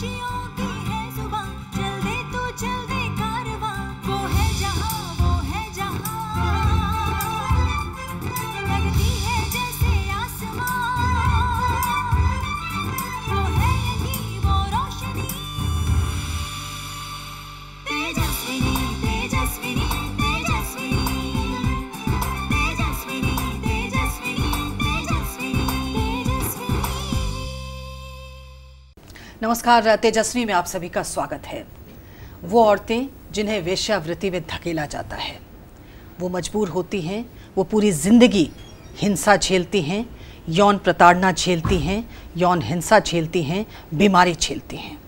खुशियों की है जुबां, चल दे तू चल दे कारवां, वो है जहां लगती है जैसे आसमां, वो है यही वो रोशनी, तेजस्विनी तेजस्विनी तेजस्विनी तेजस्विनी तेजस्विनी तेजस्विनी तेजस्विनी। नमस्कार, तेजस्वी में आप सभी का स्वागत है। वो औरतें जिन्हें वेश्यावृत्ति में धकेला जाता है, वो मजबूर होती हैं, वो पूरी जिंदगी हिंसा झेलती हैं, यौन प्रताड़ना झेलती हैं, यौन हिंसा झेलती हैं, बीमारी झेलती हैं।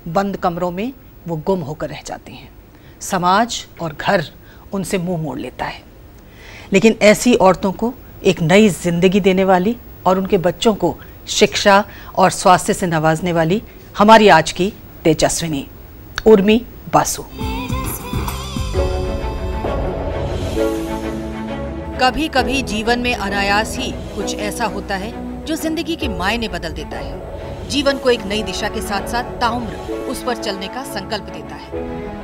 बंद कमरों में वो गुम होकर रह जाती हैं। समाज और घर उनसे मुंह मोड़ लेता है। लेकिन ऐसी औरतों को एक नई जिंदगी देने वाली और उनके बच्चों को शिक्षा और स्वास्थ्य से नवाजने वाली हमारी आज की तेजस्विनी उर्मी बासु। कभी कभी जीवन में अनायास ही कुछ ऐसा होता है जो जिंदगी के मायने बदल देता है, जीवन को एक नई दिशा के साथ साथ ताउम्र उस पर चलने का संकल्प देता है।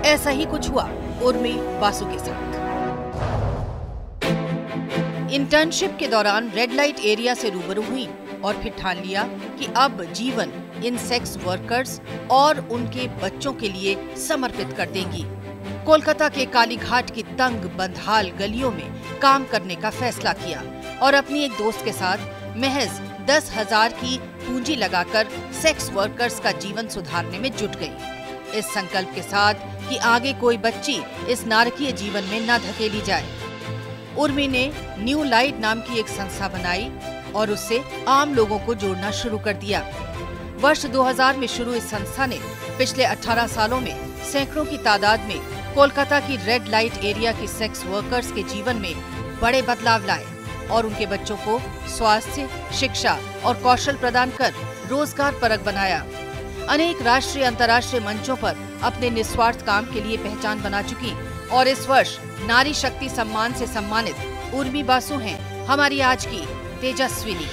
ऐसा ही कुछ हुआ उर्मी बासु के साथ। इंटर्नशिप के दौरान रेड लाइट एरिया से रूबरू हुई और फिर ठान लिया कि अब जीवन इन सेक्स वर्कर्स और उनके बच्चों के लिए समर्पित कर देंगी। कोलकाता के कालीघाट की तंग बंदहाल गलियों में काम करने का फैसला किया और अपनी एक दोस्त के साथ महज 10,000 की पूंजी लगाकर सेक्स वर्कर्स का जीवन सुधारने में जुट गई, इस संकल्प के साथ कि आगे कोई बच्ची इस नारकीय जीवन में न धकेली जाए। उर्मी ने न्यू लाइट नाम की एक संस्था बनाई और उससे आम लोगों को जोड़ना शुरू कर दिया। वर्ष 2000 में शुरू इस संस्था ने पिछले 18 सालों में सैकड़ों की तादाद में कोलकाता की रेड लाइट एरिया की सेक्स वर्कर्स के जीवन में बड़े बदलाव लाए और उनके बच्चों को स्वास्थ्य, शिक्षा और कौशल प्रदान कर रोजगार परक बनाया। अनेक राष्ट्रीय अंतर्राष्ट्रीय मंचों पर अपने निस्वार्थ काम के लिए पहचान बना चुकी और इस वर्ष नारी शक्ति सम्मान से सम्मानित उर्मी बासु हैं हमारी आज की तेजस्विनी।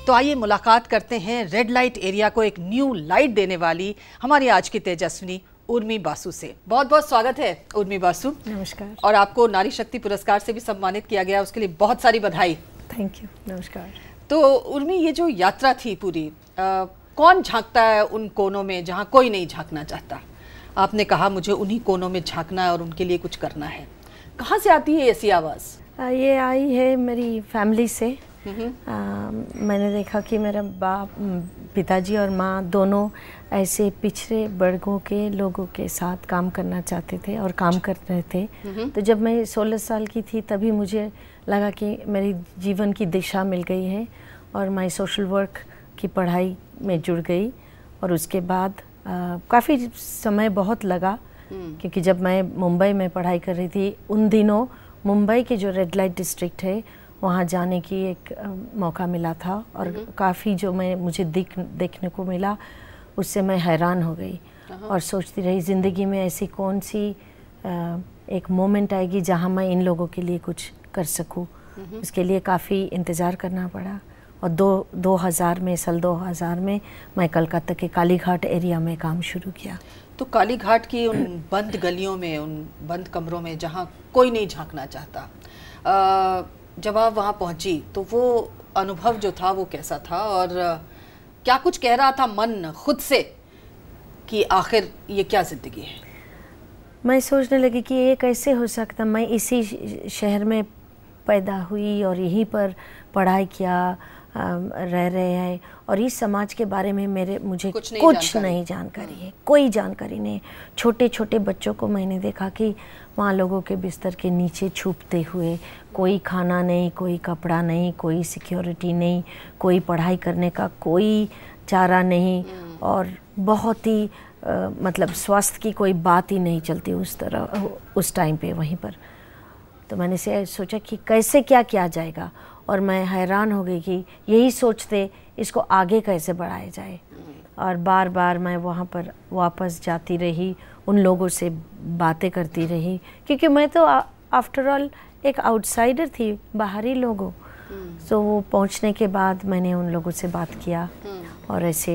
तो आइए मुलाकात करते हैं रेड लाइट एरिया को एक न्यू लाइट देने वाली हमारी आज की तेजस्विनी उर्मी बासु से। बहुत बहुत स्वागत है उर्मी बासु। नमस्कार। और आपको नारी शक्ति पुरस्कार से भी सम्मानित किया गया, उसके लिए बहुत सारी बधाई। Thank you. नमस्कार। तो उर्मी, ये जो यात्रा थी पूरी, कौन झांकता है उन कोनों में जहाँ कोई नहीं झांकना चाहता? आपने कहा मुझे उन्हीं कोनों में झांकना है और उनके लिए कुछ करना है। कहाँ से आती है ऐसी आवाज़? ये आई है मेरी फैमिली से। मैंने देखा कि मेरा पिताजी और माँ दोनों ऐसे पिछड़े वर्गों के लोगों के साथ काम करना चाहते थे और काम कर रहे थे। तो जब मैं 16 साल की थी तभी मुझे लगा कि मेरी जीवन की दिशा मिल गई है और मैं सोशल वर्क की पढ़ाई में जुड़ गई। और उसके बाद काफ़ी समय बहुत लगा, क्योंकि जब मैं मुंबई में पढ़ाई कर रही थी उन दिनों मुंबई के जो रेड लाइट डिस्ट्रिक्ट है वहाँ जाने की एक मौका मिला था और काफ़ी जो मुझे देखने को मिला उससे मैं हैरान हो गई और सोचती रही ज़िंदगी में ऐसी कौन सी एक मोमेंट आएगी जहाँ मैं इन लोगों के लिए कुछ कर सकूँ। उसके लिए काफ़ी इंतज़ार करना पड़ा और 2000 में मैं कलकत्ता के कालीघाट एरिया में काम शुरू किया। तो कालीघाट की उन बंद गलियों में, उन बंद कमरों में जहाँ कोई नहीं झांकना चाहता, जब आप वहाँ पहुँची तो वो अनुभव जो था वो कैसा था और क्या कुछ कह रहा था मन खुद से कि आखिर ये क्या ज़िंदगी है? मैं सोचने लगी कि ये कैसे हो सकता, मैं इसी शहर में पैदा हुई और यहीं पर पढ़ाई किया, रह रहे हैं और इस समाज के बारे में मुझे कुछ नहीं जानकारी है, कोई जानकारी नहीं। छोटे छोटे बच्चों को मैंने देखा कि वहाँ लोगों के बिस्तर के नीचे छुपते हुए, कोई खाना नहीं, कोई कपड़ा नहीं, कोई सिक्योरिटी नहीं, कोई पढ़ाई करने का कोई चारा नहीं और बहुत ही मतलब स्वास्थ्य की कोई बात ही नहीं चलती उस तरह उस टाइम पे वहीं पर। तो मैंने से सोचा कि कैसे क्या किया जाएगा और मैं हैरान हो गई कि यही सोचते इसको आगे कैसे बढ़ाया जाए। और बार बार मैं वहाँ पर वापस जाती रही, उन लोगों से बातें करती रही, क्योंकि मैं तो आफ्टर ऑल एक आउटसाइडर थी, बाहरी लोगों। तो वो पहुंचने के बाद मैंने उन लोगों से बात किया और ऐसे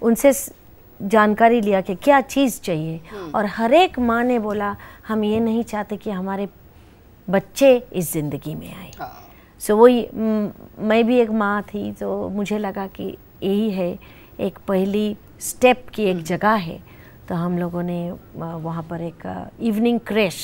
उनसे जानकारी लिया कि क्या चीज़ चाहिए। और हर एक माँ ने बोला हम ये नहीं चाहते कि हमारे बच्चे इस ज़िंदगी में आए। सो वही मैं भी एक माँ थी, तो मुझे लगा कि यही है एक पहली स्टेप की एक जगह है। तो हम लोगों ने वहाँ पर एक इवनिंग क्रैश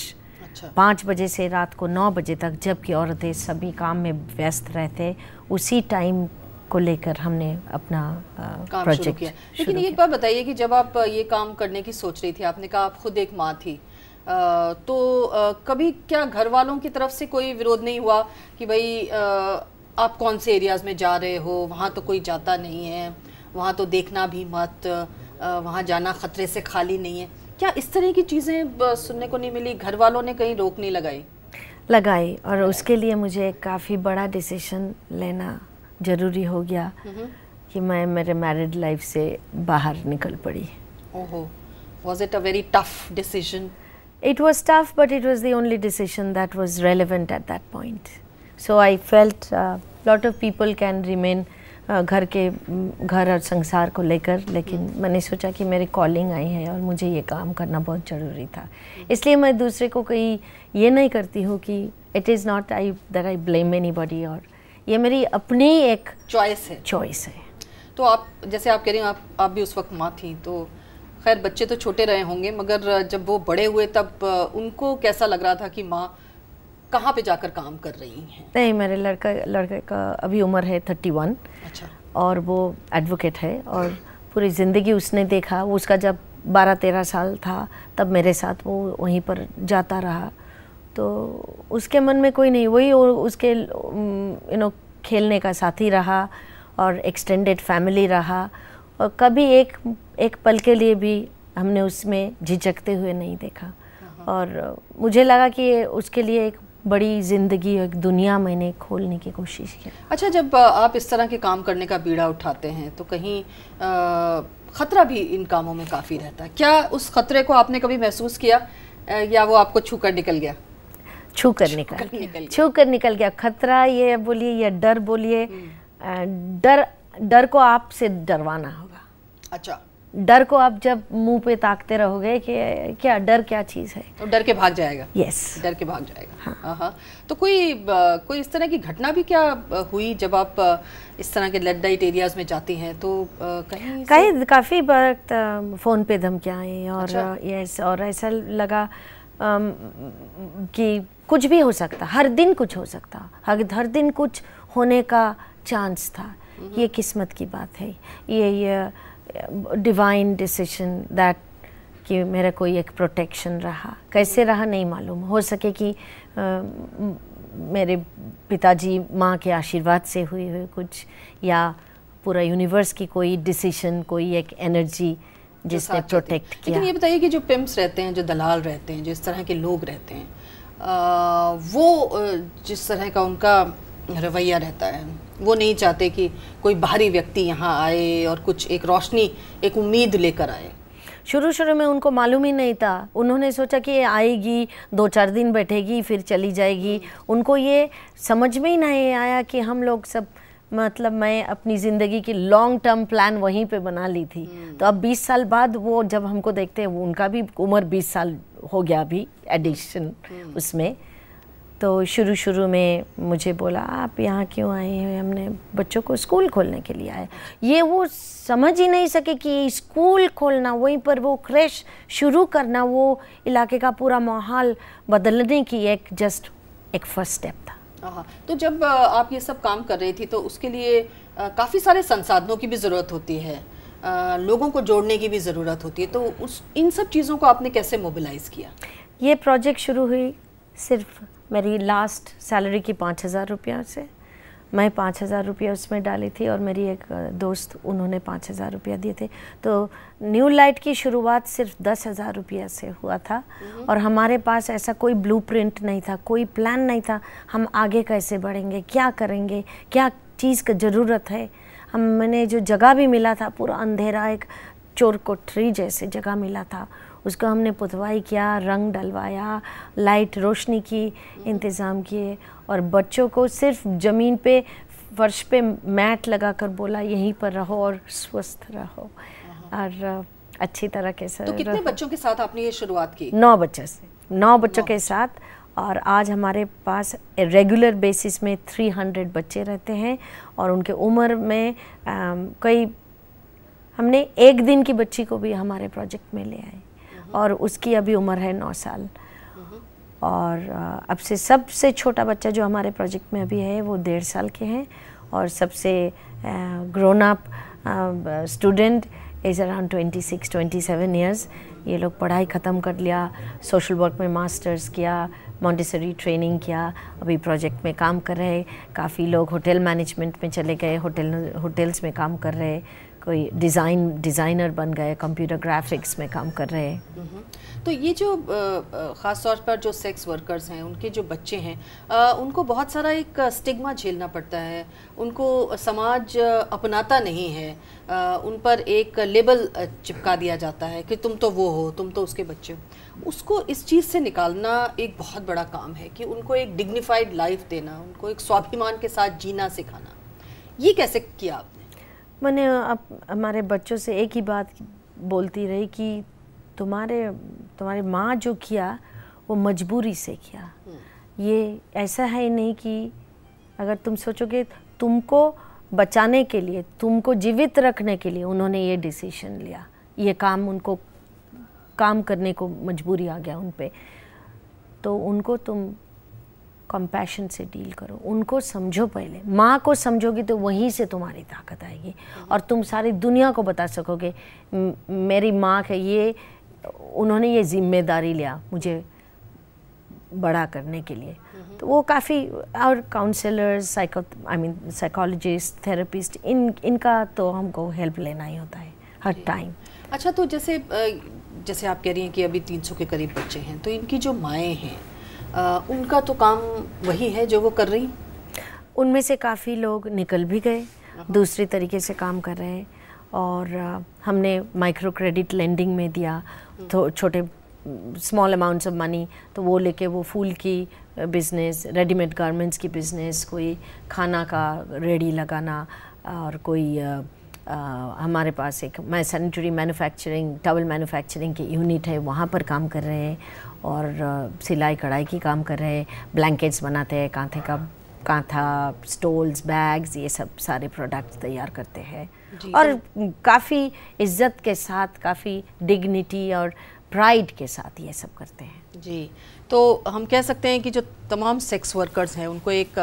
5 बजे से रात को 9 बजे तक, जबकि औरतें सभी काम में व्यस्त रहते, उसी टाइम को लेकर हमने अपना प्रोजेक्ट किया। लेकिन एक बात बताइए कि जब आप ये काम करने की सोच रही थी, आपने कहा आप खुद एक माँ थी, तो कभी क्या घर वालों की तरफ से कोई विरोध नहीं हुआ कि भाई आप कौन से एरियाज़ में जा रहे हो, वहाँ तो कोई जाता नहीं है, वहाँ तो देखना भी मत, वहाँ जाना खतरे से खाली नहीं है? क्या इस तरह की चीज़ें सुनने को नहीं मिली? घर वालों ने कहीं रोक नहीं लगाई? और उसके लिए मुझे काफ़ी बड़ा डिसीजन लेना ज़रूरी हो गया कि मैं मेरे मैरिड लाइफ से बाहर निकल पड़ी। ओहो, was it a very tough decision? It was tough, but it was the only decision that was relevant at that point. So I felt lot of people can remain घर और संसार को लेकर, लेकिन मैंने सोचा कि मेरी कॉलिंग आई है और मुझे ये काम करना बहुत ज़रूरी था। इसलिए मैं दूसरे को कहीं ये नहीं करती हूँ कि it is not that I blame anybody, और ये मेरी अपनी एक चॉइस है। तो आप जैसे आप कह रही हैं, आप भी उस वक्त माँ थी, तो खैर बच्चे तो छोटे रहे होंगे, मगर जब वो बड़े हुए तब उनको कैसा लग रहा था कि माँ कहाँ पे जाकर काम कर रही हैं? नहीं, मेरे लड़के का अभी उम्र है 31। अच्छा। और वो एडवोकेट है और पूरी ज़िंदगी उसने देखा। वो उसका जब 12-13 साल था तब मेरे साथ वो वहीं पर जाता रहा, तो उसके मन में कोई नहीं, वही उसके खेलने का साथी रहा और एक्सटेंडेड फैमिली रहा, और कभी एक पल के लिए भी हमने उसमें झिझकते हुए नहीं देखा। और मुझे लगा कि उसके लिए एक बड़ी ज़िंदगी, एक दुनिया मैंने खोलने की कोशिश की। अच्छा, जब आप इस तरह के काम करने का बीड़ा उठाते हैं तो कहीं ख़तरा भी इन कामों में काफ़ी रहता है। क्या उस खतरे को आपने कभी महसूस किया या वो आपको छू कर निकल गया? छू कर निकल गया। खतरा ये बोलिए या डर बोलिए, डर को आपसे डरवाना होगा। अच्छा, डर को आप जब मुंह पे ताकते रहोगे कि क्या डर क्या चीज़ है, तो डर के भाग जाएगा। यस, डर के भाग जाएगा। हाँ। तो कोई इस तरह की घटना भी क्या हुई जब आप इस तरह के रेड लाइट एरियाज में जाती हैं? तो कहीं काफ़ी वक्त फ़ोन पे धमकियाँ आई और अच्छा? यस, और ऐसा लगा कि कुछ भी हो सकता, हर दिन कुछ हो सकता, हर दिन कुछ होने का चांस था। ये किस्मत की बात है, ये डिवाइन डिसीजन दैट कि मेरा कोई एक प्रोटेक्शन रहा। कैसे रहा नहीं मालूम, हो सके कि मेरे पिताजी माँ के आशीर्वाद से हुई कुछ, या पूरा यूनिवर्स की कोई डिसीजन, कोई एक एनर्जी जिसने प्रोटेक्ट किया। लेकिन ये बताइए कि जो पिम्प्स रहते हैं, जो दलाल रहते हैं, जो इस तरह के लोग रहते हैं, वो जिस तरह का उनका रवैया रहता है, वो नहीं चाहते कि कोई बाहरी व्यक्ति यहाँ आए और कुछ एक रोशनी, एक उम्मीद लेकर आए। शुरू में उनको मालूम ही नहीं था। उन्होंने सोचा कि ये आएगी, 2-4 दिन बैठेगी, फिर चली जाएगी। उनको ये समझ में ही नहीं आया कि हम लोग सब, मतलब मैं अपनी ज़िंदगी की लॉन्ग टर्म प्लान वहीं पे बना ली थी। तो अब 20 साल बाद वो जब हमको देखते हैं, वो उनका भी उम्र 20 साल हो गया अभी एडिशन उसमें। तो शुरू में मुझे बोला आप यहाँ क्यों आए हैं? हमने बच्चों को स्कूल खोलने के लिए आए। ये वो समझ ही नहीं सके कि स्कूल खोलना, वहीं पर वो क्रैश शुरू करना, वो इलाके का पूरा माहौल बदलने की जस्ट एक फर्स्ट स्टेप था। तो जब आप ये सब काम कर रही थी तो उसके लिए काफ़ी सारे संसाधनों की भी ज़रूरत होती है, लोगों को जोड़ने की भी ज़रूरत होती है, तो इन सब चीज़ों को आपने कैसे मोबिलाइज़ किया? ये प्रोजेक्ट शुरू हुई सिर्फ मेरी लास्ट सैलरी की 5,000 रुपया से। मैं 5,000 रुपया उसमें डाली थी और मेरी एक दोस्त, उन्होंने 5,000 रुपया दिए थे। तो न्यू लाइट की शुरुआत सिर्फ 10,000 रुपया से हुआ था और हमारे पास ऐसा कोई ब्लूप्रिंट नहीं था, कोई प्लान नहीं था। हम आगे कैसे बढ़ेंगे, क्या करेंगे, क्या चीज़ की ज़रूरत है। मैंने जो जगह भी मिला था, पूरा अंधेरा, एक चोर कोठरी जैसे जगह मिला था, उसको हमने पुतवाई किया, रंग डलवाया, लाइट रोशनी की इंतज़ाम किए और बच्चों को सिर्फ ज़मीन पे फर्श पे मैट लगाकर बोला यहीं पर रहो और स्वस्थ रहो और अच्छी तरह के साथ। तो कितने बच्चों के साथ आपने ये शुरुआत की? 9 बच्चों से, 9 बच्चों के साथ। और आज हमारे पास रेगुलर बेसिस में 300 बच्चे रहते हैं और उनके उम्र में कई, हमने एक दिन की बच्ची को भी हमारे प्रोजेक्ट में ले आए और उसकी अभी उम्र है 9 साल। और अब से सबसे छोटा बच्चा जो हमारे प्रोजेक्ट में अभी है वो 1.5 साल के हैं और सबसे grown up student is around 26-27 years. ये लोग पढ़ाई ख़त्म कर लिया, सोशल वर्क में मास्टर्स किया, मॉन्टेसरी ट्रेनिंग किया, अभी प्रोजेक्ट में काम कर रहे। काफ़ी लोग होटल मैनेजमेंट में चले गए, होटल्स में काम कर रहे, कोई डिज़ाइनर बन गए, कंप्यूटर ग्राफिक्स में काम कर रहे। तो ये जो ख़ास तौर पर जो सेक्स वर्कर्स हैं, उनके जो बच्चे हैं, उनको बहुत सारा एक स्टिग्मा झेलना पड़ता है, उनको समाज अपनाता नहीं है, उन पर एक लेबल चिपका दिया जाता है कि तुम तो वो हो, तुम तो उसके बच्चे हो। उसको इस चीज़ से निकालना एक बहुत बड़ा काम है कि उनको एक डिग्निफाइड लाइफ देना, उनको एक स्वाभिमान के साथ जीना सिखाना। ये कैसे किया आपने? मैंने हमारे बच्चों से एक ही बात बोलती रही कि तुम्हारे माँ जो किया वो मजबूरी से किया। ये ऐसा है नहीं कि अगर तुम सोचोगे तुमको बचाने के लिए, तुमको जीवित रखने के लिए उन्होंने ये डिसीजन लिया, ये काम उनको काम करने को मजबूरी आ गया उन पे, तो उनको तुम कंपैशन से डील करो, उनको समझो। पहले माँ को समझोगी तो वहीं से तुम्हारी ताकत आएगी और तुम सारी दुनिया को बता सकोगे मेरी माँ के ये उन्होंने ये जिम्मेदारी लिया मुझे बड़ा करने के लिए। तो वो काफ़ी, और काउंसलर्स, साइकोलॉजिस्ट, थेरेपिस्ट, इनका तो हमको हेल्प लेना ही होता है हर टाइम। अच्छा, तो जैसे आप कह रही हैं कि अभी 300 के करीब बच्चे हैं, तो इनकी जो माएँ हैं उनका तो काम वही है जो वो कर रही? उनमें से काफ़ी लोग निकल भी गए, दूसरी तरीके से काम कर रहे हैं। और हमने माइक्रो क्रेडिट लेंडिंग में दिया, तो छोटे स्मॉल अमाउंट्स ऑफ मनी, तो वो लेके वो फूल की बिज़नेस, रेडीमेड गारमेंट्स की बिज़नेस, कोई खाना का रेडी लगाना, और कोई हमारे पास एक सैनिटरी मैन्युफैक्चरिंग, टॉवल मैन्युफैक्चरिंग की यूनिट है, वहाँ पर काम कर रहे हैं। और सिलाई कढ़ाई की काम कर रहे हैं, ब्लैंकेट्स बनाते हैं, कांथा, स्टोल्स, बैग्स, ये सब सारे प्रोडक्ट्स तैयार करते हैं। और काफ़ी इज्जत के साथ, काफ़ी डिग्निटी और प्राइड के साथ ये सब करते हैं। जी, तो हम कह सकते हैं कि जो तमाम सेक्स वर्कर्स हैं उनको एक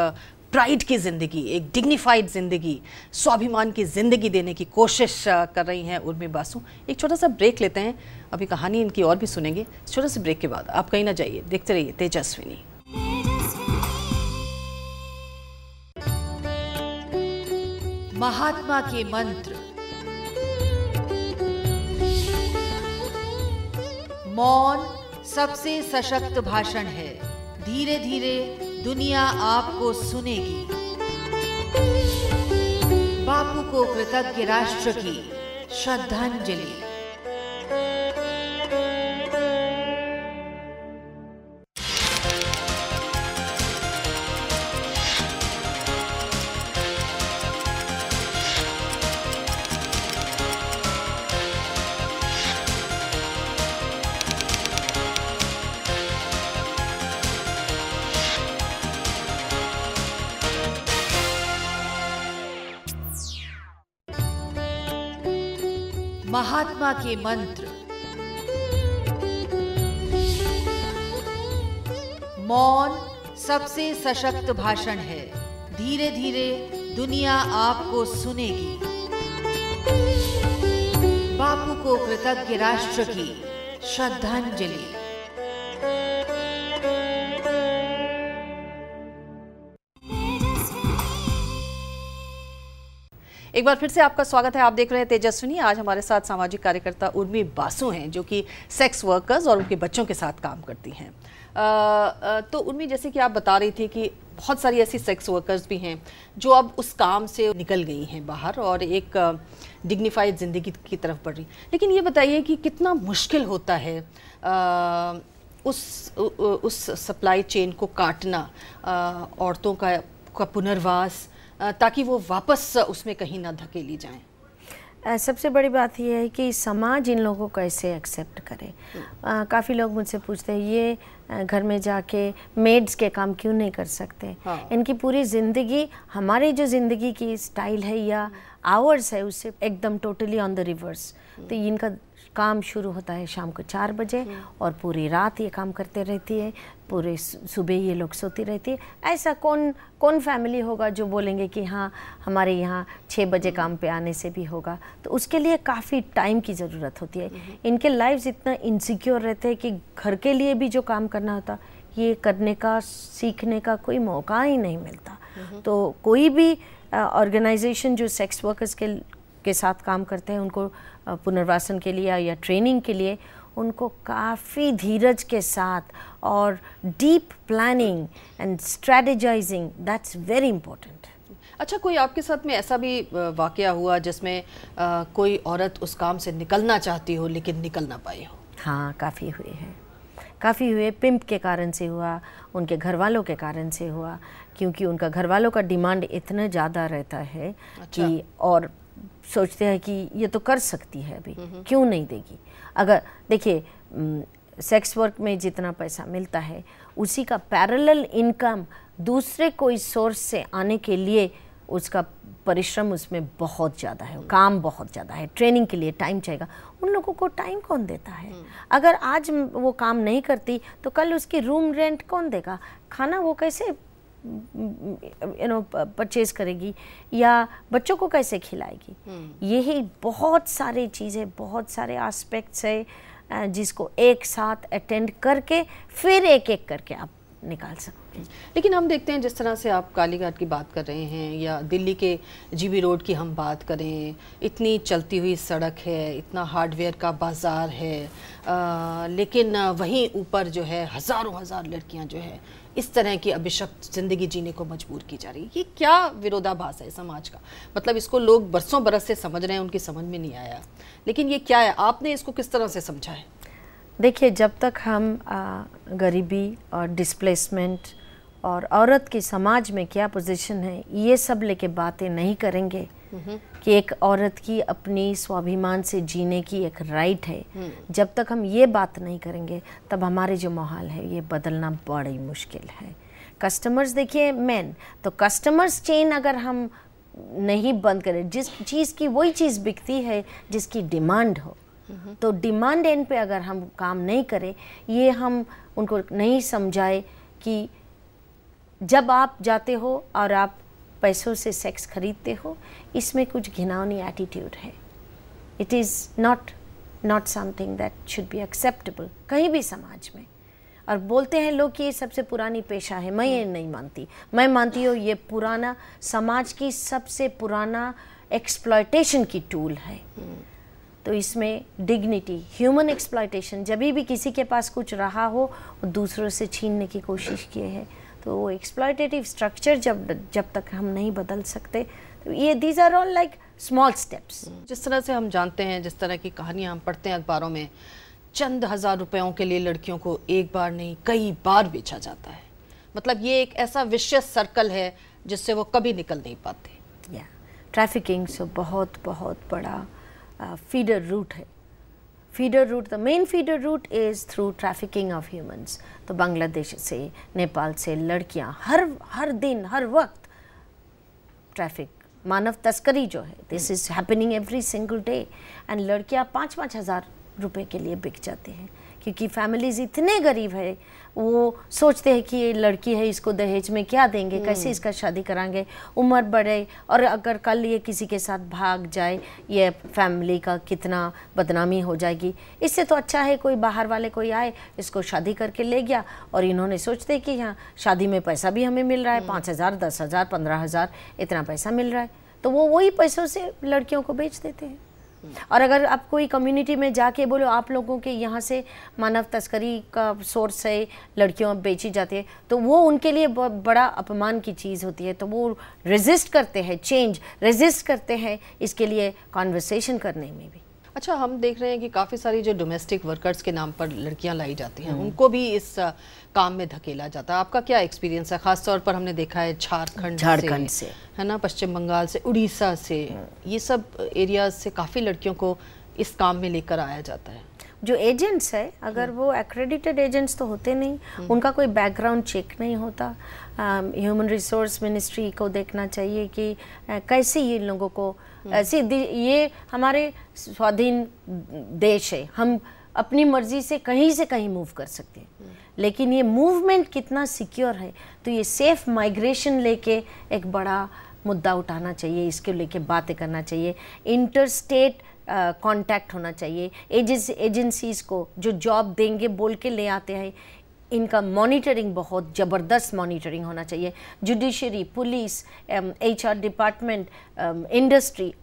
प्राइड की ज़िंदगी, एक डिग्निफाइड ज़िंदगी, स्वाभिमान की ज़िंदगी देने की कोशिश कर रही हैं उर्मी बासु। एक छोटा सा ब्रेक लेते हैं, अभी कहानी इनकी और भी सुनेंगे। छोटे से ब्रेक के बाद आप कहीं ना जाइए, देखते रहिए तेजस्विनी। महात्मा के मंत्र। मौन सबसे सशक्त भाषण है, धीरे धीरे दुनिया आपको सुनेगी। बापू को कृतज्ञ राष्ट्र की श्रद्धांजलि। महात्मा के मंत्र। मौन सबसे सशक्त भाषण है, धीरे धीरे दुनिया आपको सुनेगी। बापू को कृतज्ञ राष्ट्र की श्रद्धांजलि। एक बार फिर से आपका स्वागत है। आप देख रहे हैं तेजस्विनी। आज हमारे साथ सामाजिक कार्यकर्ता उर्मी बासु हैं, जो कि सेक्स वर्कर्स और उनके बच्चों के साथ काम करती हैं। तो उर्मी, जैसे कि आप बता रही थी कि बहुत सारी ऐसी सेक्स वर्कर्स भी हैं जो अब उस काम से निकल गई हैं बाहर और एक डिग्निफाइड ज़िंदगी की तरफ बढ़ रही। लेकिन ये बताइए कि कितना मुश्किल होता है उस सप्लाई चेन को काटना, औरतों का पुनर्वास, ताकि वो वापस उसमें कहीं ना धकेली जाएं? सबसे बड़ी बात यह है कि समाज इन लोगों को कैसे एक्सेप्ट करे। काफ़ी लोग मुझसे पूछते हैं ये घर में जाके मेड्स के काम क्यों नहीं कर सकते। हाँ। इनकी पूरी ज़िंदगी, हमारी जो ज़िंदगी की स्टाइल है या आवर्स है, उससे एकदम टोटली ऑन द रिवर्स। तो इनका काम शुरू होता है शाम को 4 बजे और पूरी रात ये काम करते रहती है, पूरे सुबह ये लोग सोती रहती है। ऐसा कौन फैमिली होगा जो बोलेंगे कि हाँ हमारे यहाँ 6 बजे काम पे आने से भी होगा। तो उसके लिए काफ़ी टाइम की ज़रूरत होती है। इनके लाइफ्स इतना इनसिक्योर रहते हैं कि घर के लिए भी जो काम करना होता ये करने का, सीखने का कोई मौका ही नहीं मिलता। तो कोई भी ऑर्गेनाइजेशन जो सेक्स वर्कर्स के साथ काम करते हैं, उनको पुनर्वासन के लिए या ट्रेनिंग के लिए उनको काफ़ी धीरज के साथ और deep planning and strategising, that's very important. अच्छा, कोई आपके साथ में ऐसा भी वाकया हुआ जिसमें कोई औरत उस काम से निकलना चाहती हो लेकिन निकल ना पाई हो? हाँ, काफ़ी हुए हैं, काफ़ी हुए। पिंप के कारण से हुआ, उनके घर वालों के कारण से हुआ, क्योंकि उनका घर वालों का डिमांड इतना ज़्यादा रहता है। अच्छा। कि और सोचते हैं कि ये तो कर सकती है अभी, क्यों नहीं देगी। अगर देखिए सेक्स वर्क में जितना पैसा मिलता है उसी का पैरेलल इनकम दूसरे कोई सोर्स से आने के लिए उसका परिश्रम उसमें बहुत ज़्यादा है, काम बहुत ज़्यादा है, ट्रेनिंग के लिए टाइम चाहिए। उन लोगों को टाइम कौन देता है? अगर आज वो काम नहीं करती तो कल उसकी रूम रेंट कौन देगा, खाना वो कैसे परचेज करेगी, या बच्चों को कैसे खिलाएगी। यही बहुत सारी चीज़ें, बहुत सारे एस्पेक्ट्स है जिसको एक साथ अटेंड करके फिर एक एक करके आप निकाल सकते हैं। लेकिन हम देखते हैं जिस तरह से आप कालीघाट की बात कर रहे हैं या दिल्ली के जीबी रोड की हम बात करें, इतनी चलती हुई सड़क है, इतना हार्डवेयर का बाज़ार है, लेकिन वहीं ऊपर जो है हज़ारों लड़कियां जो है इस तरह की अभिशप्त ज़िंदगी जीने को मजबूर की जा रही है। ये क्या विरोधाभास है समाज का? मतलब इसको लोग बरसों बरस से समझ रहे हैं, उनकी समझ में नहीं आया, लेकिन ये क्या है? आपने इसको किस तरह से समझा है? देखिए, जब तक हम गरीबी और डिस्प्लेसमेंट और औरत की समाज में क्या पोजीशन है ये सब लेके बातें नहीं करेंगे कि एक औरत की अपनी स्वाभिमान से जीने की एक राइट है, जब तक हम ये बात नहीं करेंगे तब हमारे जो माहौल है ये बदलना बड़ी मुश्किल है। कस्टमर्स देखिए मेन, तो कस्टमर्स चेन अगर हम नहीं बंद करें, जिस चीज़ की वही चीज़ बिकती है जिसकी डिमांड हो, तो डिमांड एंड पे अगर हम काम नहीं करें, ये हम उनको नहीं समझाए कि जब आप जाते हो और आप पैसों से सेक्स खरीदते हो, इसमें कुछ घिनौनी एटीट्यूड है। It is not something that should be acceptable कहीं भी समाज में। और बोलते हैं लोग कि ये सबसे पुरानी पेशा है, मैं ये नहीं मानती। मैं मानती हूँ ये पुराना समाज की सबसे पुराना एक्सप्लॉयटेशन की टूल है। तो इसमें डिग्निटी, ह्यूमन एक्सप्लॉयटेशन, जब भी किसी के पास कुछ रहा हो वो दूसरों से छीनने की कोशिश किए हैं, तो वो एक्सप्लॉयटेटिव स्ट्रक्चर जब तक हम नहीं बदल सकते, तो ये these are all like small steps. जिस तरह से हम जानते हैं, जिस तरह की कहानियाँ हम पढ़ते हैं अखबारों में, चंद हज़ार रुपयों के लिए लड़कियों को एक बार नहीं कई बार बेचा जाता है। मतलब ये एक ऐसा विशियस सर्कल है जिससे वो कभी निकल नहीं पाते। ट्रैफिकिंग से बहुत बड़ा feeder route है। feeder route, the main feeder route is through trafficking of humans। तो बांग्लादेश से, नेपाल से लड़कियां हर दिन हर वक्त ट्रैफिक, मानव तस्करी जो है, this is happening every single day. And लड़कियां 5-5 हज़ार रुपए के लिए बिक जाते हैं, क्योंकि फैमिलीज इतने गरीब है, वो सोचते हैं कि ये लड़की है, इसको दहेज में क्या देंगे, कैसे इसका शादी कराएंगे, उम्र बढ़े और अगर कल ये किसी के साथ भाग जाए, ये फैमिली का कितना बदनामी हो जाएगी। इससे तो अच्छा है कोई बाहर वाले कोई आए, इसको शादी करके ले गया, और इन्होंने सोचते हैं कि यहाँ शादी में पैसा भी हमें मिल रहा है, 5,000, 10,000, 15,000 इतना पैसा मिल रहा है, तो वो वही पैसों से लड़कियों को बेच देते हैं। और अगर आप कोई कम्युनिटी में जाके बोलो आप लोगों के यहाँ से मानव तस्करी का सोर्स है, लड़कियों बेची जाती है, तो वो उनके लिए बहुत बड़ा अपमान की चीज़ होती है। तो वो रेजिस्ट करते हैं, चेंज रेजिस्ट करते हैं, इसके लिए कॉन्वर्सेशन करने में भी। अच्छा, हम देख रहे हैं कि काफ़ी सारी जो डोमेस्टिक वर्कर्स के नाम पर लड़कियां लाई जाती हैं, उनको भी इस काम में धकेला जाता है। आपका क्या एक्सपीरियंस है? ख़ास तौर पर हमने देखा है झारखंड से, है ना, पश्चिम बंगाल से, उड़ीसा से, ये सब एरियाज से काफ़ी लड़कियों को इस काम में लेकर आया जाता है। जो एजेंट्स है, अगर वो एक्रेडिटेड एजेंट्स तो होते नहीं, उनका कोई बैकग्राउंड चेक नहीं होता। ह्यूमन रिसोर्स मिनिस्ट्री को देखना चाहिए कि कैसे ये लोगों को ऐसे, ये हमारे स्वाधीन देश है, हम अपनी मर्जी से कहीं मूव कर सकते हैं, लेकिन ये मूवमेंट कितना सिक्योर है, तो ये सेफ माइग्रेशन लेके एक बड़ा मुद्दा उठाना चाहिए, इसके लेके बातें करना चाहिए। इंटर स्टेट कांटेक्ट होना चाहिए। एजेंसीज को जो जॉब देंगे बोल के ले आते हैं, इनका मॉनिटरिंग, बहुत ज़बरदस्त मॉनिटरिंग होना चाहिए। Judiciary, police, HR department, industry,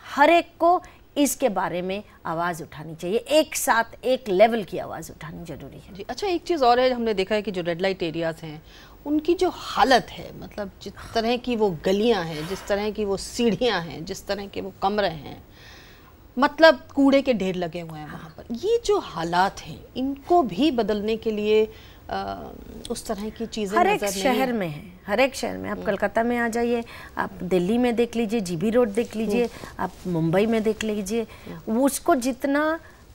हर एक को इसके बारे में आवाज़ उठानी चाहिए। एक साथ एक लेवल की आवाज़ उठानी जरूरी है जी। अच्छा, एक चीज़ और है, हमने देखा है कि जो रेड लाइट एरियाज़ हैं उनकी जो हालत है, मतलब जिस तरह की वो गलियां हैं, जिस तरह की वो सीढ़ियां हैं, जिस तरह के वो कमरे हैं, मतलब कूड़े के ढेर लगे हुए हैं वहाँ पर। ये जो हालात हैं, इनको भी बदलने के लिए उस तरह की चीज़ें हर एक शहर में है, हर एक शहर में। आप कलकत्ता में आ जाइए, आप दिल्ली में देख लीजिए, GB रोड देख लीजिए, आप मुंबई में देख लीजिए, उसको जितना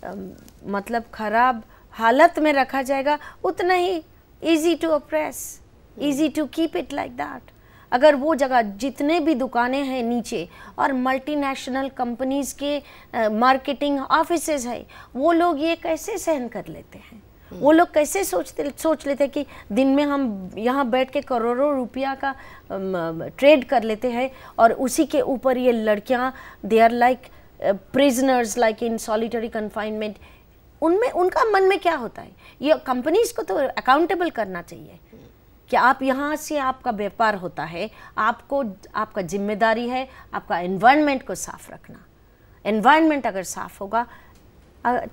मतलब खराब हालत में रखा जाएगा, उतना ही easy to oppress, easy to keep it like that. अगर वो जगह जितने भी दुकानें हैं नीचे, और मल्टीनेशनल कंपनीज के मार्केटिंग ऑफिसेज है, वो लोग ये कैसे सहन कर लेते हैं? वो लोग कैसे सोच लेते हैं कि दिन में हम यहाँ बैठ के करोड़ों रुपया का ट्रेड कर लेते हैं, और उसी के ऊपर ये लड़कियाँ, they are like prisoners, like in solitary confinement. उनमें, उनका मन में क्या होता है? ये कंपनीज को तो अकाउंटेबल करना चाहिए कि आप यहाँ से, आपका व्यापार होता है, आपको, आपका जिम्मेदारी है आपका एनवायरनमेंट को साफ रखना। एनवायरनमेंट अगर साफ होगा,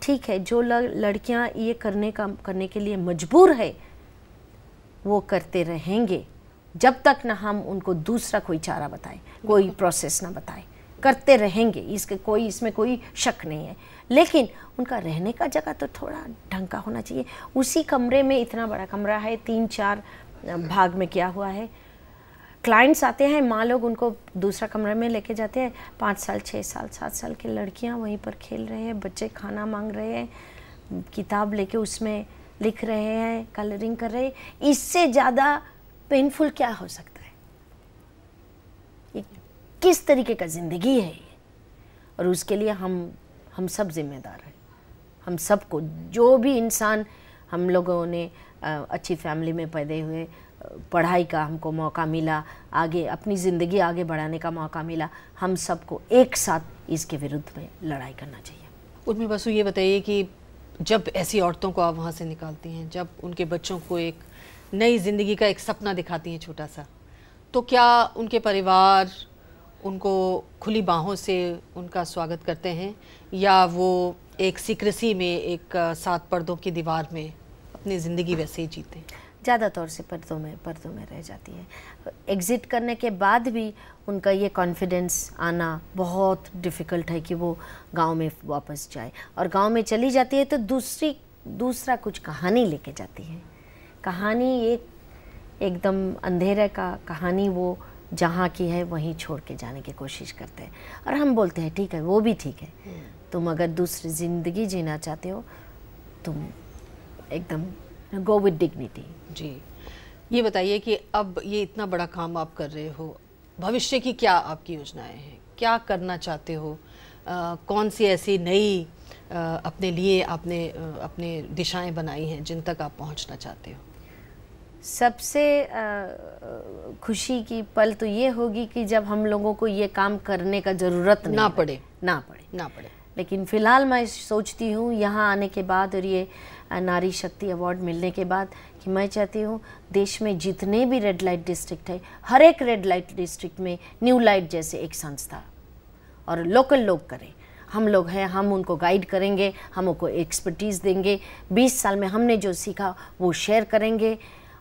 ठीक है, जो लड़कियाँ ये करने के लिए मजबूर है, वो करते रहेंगे जब तक ना हम उनको दूसरा कोई चारा बताएं, कोई प्रोसेस ना बताएं, करते रहेंगे। इसमें कोई शक नहीं है, लेकिन उनका रहने का जगह तो थोड़ा ढंग का होना चाहिए। उसी कमरे में, इतना बड़ा कमरा है, 3-4 भाग में किया हुआ है। क्लाइंट्स आते हैं, माँ लोग उनको दूसरा कमरे में लेके जाते हैं, 5 साल, 6 साल, 7 साल की लड़कियां वहीं पर खेल रहे हैं, बच्चे खाना मांग रहे हैं, किताब लेके उसमें लिख रहे हैं, कलरिंग कर रहे हैं। इससे ज़्यादा पेनफुल क्या हो सकता है? ये किस तरीके का ज़िंदगी है ये? और उसके लिए हम सब जिम्मेदार हैं। हम सबको, जो भी इंसान, हम लोगों ने अच्छी फैमिली में पैदा हुए, पढ़ाई का हमको मौका मिला, आगे अपनी ज़िंदगी आगे बढ़ाने का मौका मिला, हम सबको एक साथ इसके विरुद्ध में लड़ाई करना चाहिए। उर्मी बसु, ये बताइए कि जब ऐसी औरतों को आप वहाँ से निकालती हैं, जब उनके बच्चों को एक नई ज़िंदगी का एक सपना दिखाती हैं छोटा सा, तो क्या उनके परिवार उनको खुली बाहों से उनका स्वागत करते हैं, या वो एक सीक्रेसी में, एक 7 पर्दों की दीवार में अपनी ज़िंदगी वैसे ही जीते हैं? ज़्यादा तौर से पर्दों में रह जाती है। एग्ज़िट करने के बाद भी उनका ये कॉन्फिडेंस आना बहुत डिफ़िकल्ट है कि वो गांव में वापस जाए, और गांव में चली जाती है तो दूसरा कुछ कहानी लेके जाती है। कहानी एकदम अंधेरे का कहानी, वो जहाँ की है वहीं छोड़ के जाने की कोशिश करते हैं, और हम बोलते हैं ठीक है, वो भी ठीक है, तुम अगर दूसरी ज़िंदगी जीना चाहते हो, तुम एकदम गो विद डिग्निटी। जी, ये बताइए कि अब ये इतना बड़ा काम आप कर रहे हो, भविष्य की क्या आपकी योजनाएं हैं? क्या करना चाहते हो? कौन सी ऐसी नई अपने लिए आपने अपने दिशाएं बनाई हैं जिन तक आप पहुंचना चाहते हो? सबसे खुशी की पल तो ये होगी कि जब हम लोगों को ये काम करने का ज़रूरत ना पड़े। लेकिन फ़िलहाल मैं सोचती हूँ यहाँ आने के बाद, और ये नारी शक्ति अवार्ड मिलने के बाद, कि मैं चाहती हूँ देश में जितने भी रेड लाइट डिस्ट्रिक्ट है, हर एक रेड लाइट डिस्ट्रिक्ट में न्यू लाइट जैसे एक संस्था, और लोकल लोग करें। हम लोग हैं, हम उनको गाइड करेंगे, हम उनको एक्सपर्टीज़ देंगे, 20 साल में हमने जो सीखा वो शेयर करेंगे,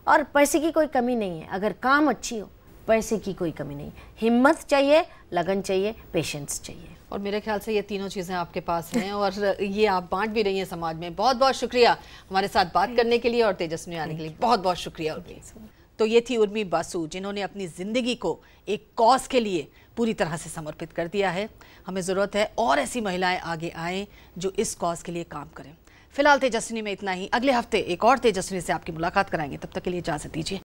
और पैसे की कोई कमी नहीं है। अगर काम अच्छी हो, पैसे की कोई कमी नहीं, हिम्मत चाहिए, लगन चाहिए, पेशेंस चाहिए। और मेरे ख्याल से ये तीनों चीज़ें आपके पास हैं और ये आप बांट भी रही हैं समाज में। बहुत बहुत शुक्रिया हमारे साथ बात करने के लिए और तेजस्विनी आने के लिए बहुत बहुत शुक्रिया उर्मी। तो ये थी उर्मी बासु जिन्होंने अपनी ज़िंदगी को एक कॉज के लिए पूरी तरह से समर्पित कर दिया है। हमें ज़रूरत है और ऐसी महिलाएं आगे आएँ जो इस कॉज के लिए काम करें। फिलहाल तेजस्विनी में इतना ही। अगले हफ्ते एक और तेजस्विनी से आपकी मुलाकात कराएंगे। तब तक के लिए इजाज़त दीजिए।